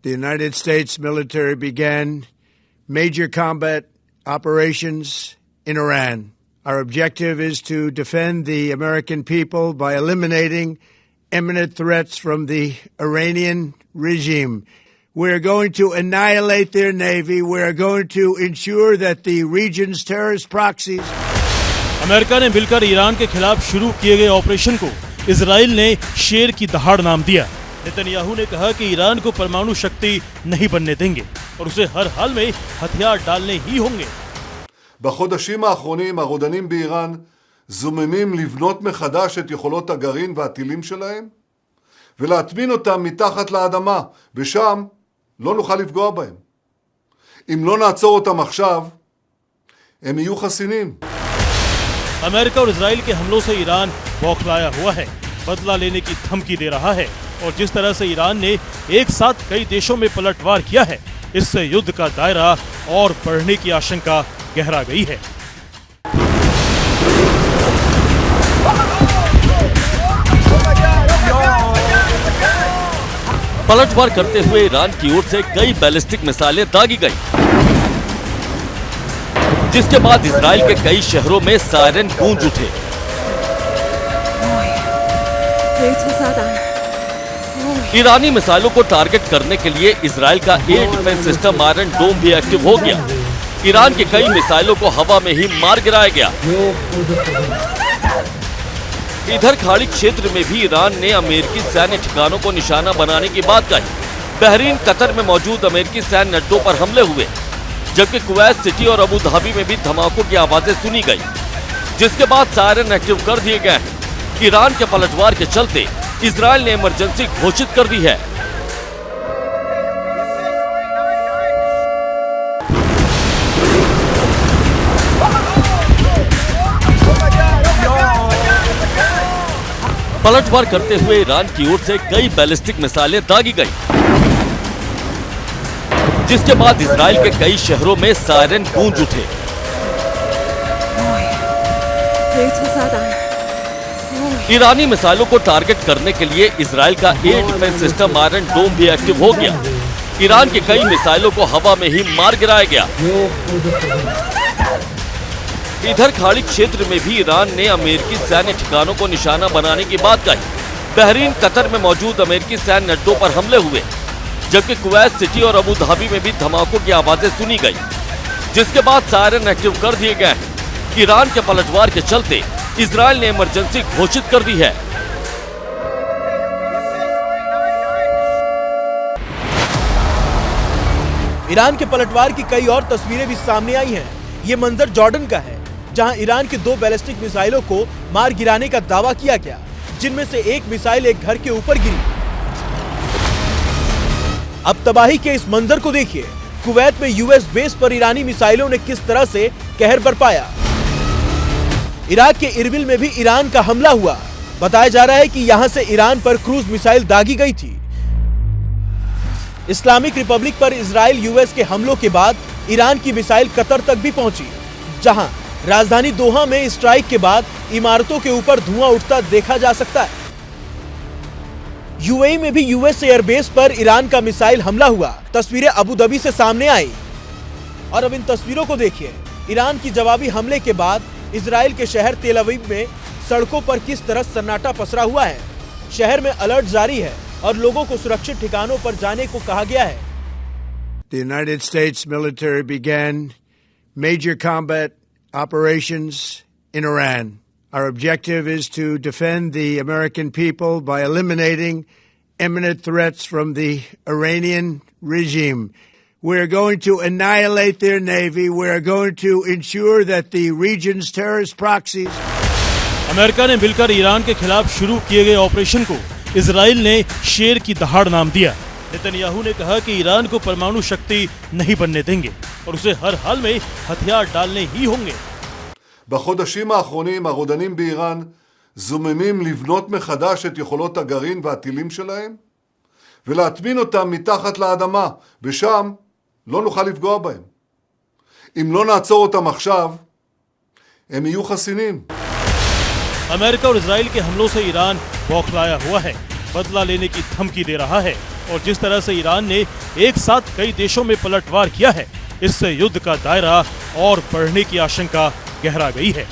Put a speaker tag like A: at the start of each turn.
A: The United States military began major combat operations in Iran. Our objective is to defend the American people by eliminating imminent threats from the Iranian regime. We're going to annihilate their navy. We're going to ensure that the region's terrorist proxies.
B: America ने मिलकर Iran के खिलाफ शुरू किए गए operation को Israel ने शेर की दहाड़ नाम दिया। नेतन्याहू ने कहा कि ईरान को परमाणु शक्ति नहीं बनने देंगे और उसे हर हाल में हथियार डालने ही होंगे।
C: בחודשים האחרונים הרודנים באיראן זוממים לבנות מחדש את יכולות הגרעין והטילים שלהם ולהטמין אותם מתחת לאדמה, ושם לא נוכל לפגוע בהם. אם לא נעצור אותם עכשיו, הם יהיו חסינים.
B: अमेरिका और इजराइल के हमलों से ईरान बौखलाया हुआ है, बदला लेने की धमकी दे रहा है और जिस तरह से ईरान ने एक साथ कई देशों में पलटवार किया है, इससे युद्ध का दायरा और बढ़ने की आशंका गहरा गई है।
D: पलटवार करते हुए ईरान की ओर से कई बैलिस्टिक मिसाइलें दागी गई, जिसके बाद इजराइल के कई शहरों में सायरन गूंज उठे। ईरानी मिसाइलों को टारगेट करने के लिए इजराइल का एयर डिफेंस सिस्टम आयरन डोम भी एक्टिव हो गया। ईरान के कई मिसाइलों को हवा में ही मार गिराया गया। इधर खाड़ी क्षेत्र में भी ईरान ने अमेरिकी सैन्य ठिकानों को निशाना बनाने की बात कही। बहरीन, कतर में मौजूद अमेरिकी सैन्य अड्डों पर हमले हुए, जबकि कुवैत सिटी और अबू धाबी में भी धमाकों की आवाजें सुनी गई, जिसके बाद सायरन एक्टिव कर दिए गए हैं। ईरान के पलटवार के चलते इजराइल ने इमरजेंसी घोषित कर दी है। पलटवार करते हुए ईरान की ओर से कई बैलिस्टिक मिसाइलें दागी गई, जिसके बाद इजराइल के कई शहरों में सायरन गूंज उठे। ईरानी मिसाइलों को टारगेट करने के लिए इजराइल का एयर डिफेंस सिस्टम आयरन डोम भी एक्टिव हो गया। ईरान की कई मिसाइलों को हवा में ही मार गिराया गया। इधर खाड़ी क्षेत्र में भी ईरान ने अमेरिकी सैन्य ठिकानों को निशाना बनाने की बात कही। बहरीन, कतर में मौजूद अमेरिकी सैन्य अड्डों पर हमले हुए, जबकि कुवैत सिटी और अबू धाबी में भी धमाकों की आवाजें सुनी गई, जिसके बाद सायरन एक्टिव कर दिए गए हैं। ईरान के पलटवार के चलते इजराइल ने इमरजेंसी घोषित कर दी है।
E: ईरान के पलटवार की कई और तस्वीरें भी सामने आई हैं। ये मंजर जॉर्डन का है, जहां ईरान के 2 बैलिस्टिक मिसाइलों को मार गिराने का दावा किया गया, जिनमें से एक मिसाइल एक घर के ऊपर गिरी। अब तबाही के इस मंजर को देखिए। कुवैत में यूएस बेस पर ईरानी मिसाइलों ने किस तरह से कहर बरपाया। इराक के इरबिल में भी ईरान का हमला हुआ। बताया जा रहा है कि यहां से ईरान पर क्रूज मिसाइल दागी गई थी। इस्लामिक रिपब्लिक पर इजराइल यूएस के हमलों के बाद ईरान की मिसाइल कतर तक भी पहुंची, जहां राजधानी दोहा में स्ट्राइक के बाद इमारतों के ऊपर धुआं उठता देखा जा सकता है। यूएई में भी यूएस एयरबेस पर ईरान का मिसाइल हमला हुआ। तस्वीरें अबू धाबी से सामने आई और अब इन तस्वीरों को देखिए। ईरान की जवाबी हमले के बाद इजराइल के शहर तेल अवीव में सड़कों पर किस तरह सन्नाटा पसरा हुआ है। शहर में अलर्ट जारी है और लोगों को सुरक्षित ठिकानों पर जाने को कहा गया है।
A: The United States military began major combat operations in Iran. Our objective is to defend the American people by eliminating imminent threats from the Iranian regime. We're going to annihilate their navy. We're going to ensure that the region's terrorist proxies.
B: America ने मिलकर Iran के खिलाफ शुरू किए गए operation को Israel ने शेर की दहाड़ नाम दिया। नेतन्याहू ने कहा कि ईरान को परमाणु शक्ति नहीं बनने देंगे और उसे हर हाल में हथियार डालने ही होंगे।
C: בחודשים האחרונים הרודנים באיראן זוממים לבנות מחדש את יכולות הגרעין והטילים שלהם ולהטמין אותם מתחת לאדמה, ושם לא נוכל לפגוע בהם. אם לא נעצור אותם עכשיו, הם יהיו חסינים.
B: अमेरिका और इजराइल के हमलों से ईरान बौखलाया हुआ है, बदला लेने की धमकी दे रहा है और जिस तरह से ईरान ने एक साथ कई देशों में पलटवार किया है, इससे युद्ध का दायरा और बढ़ने की आशंका गहरा गई है।